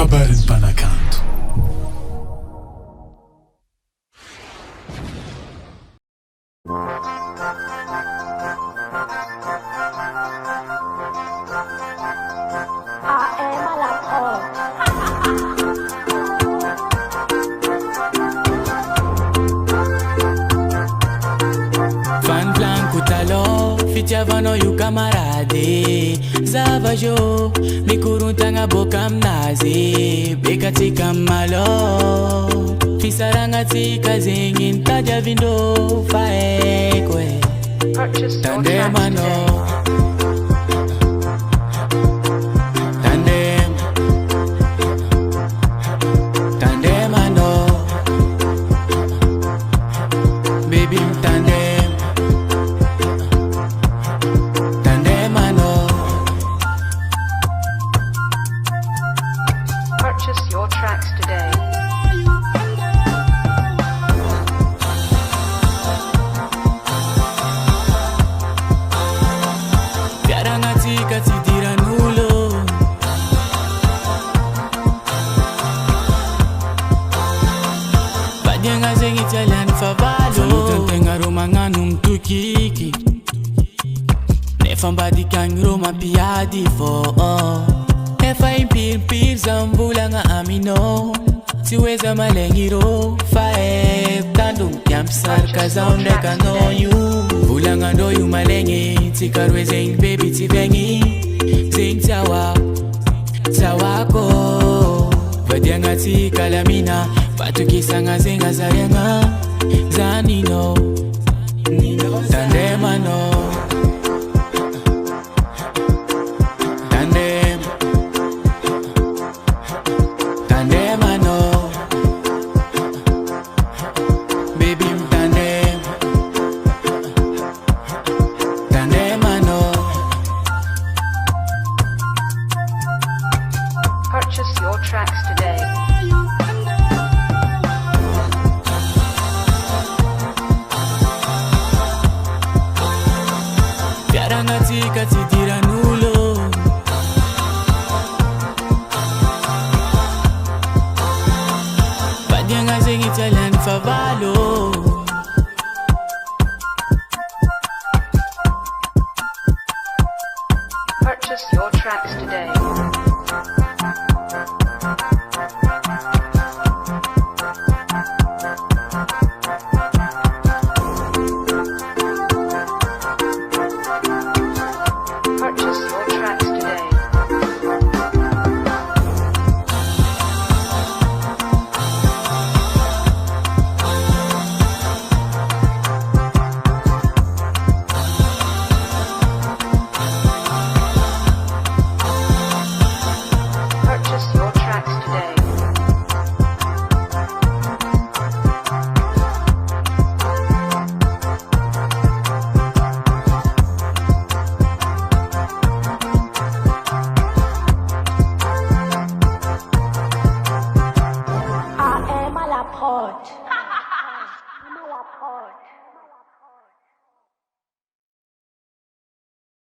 KABARON'NY MPANAKANTO. Fan blanco talo, fitiavano io camarade. Zavajo, mi kuruntanga boka mnazi. Bekatika malo, fisaranga tika zingin taja vindo faekwe. Tandrema no. Tandrema no. Baby tandem. Tandrema no. Purchase your tracks today. Garangatika tidira nulo. Badyenga zengi Italian favalo. Falutan tenga Roma nganum tukiki. Nefamba di kang Roma piadi fo. Efa impir zambula nga amino. Siweza malengiro fae tandung tiamsar kazaunde kanoyu. Bulanga ndoyu malengi tikarwe zeng baby tivengi. Zeng tawako Vadyanga tikalamina patukisanga zenga zayanga zanino. Tandrema no. Tandrema no. Baby tandem. Tandrema no. Purchase your tracks today. Garangatika tidira nulo. Badyenga zengi Italian favalo.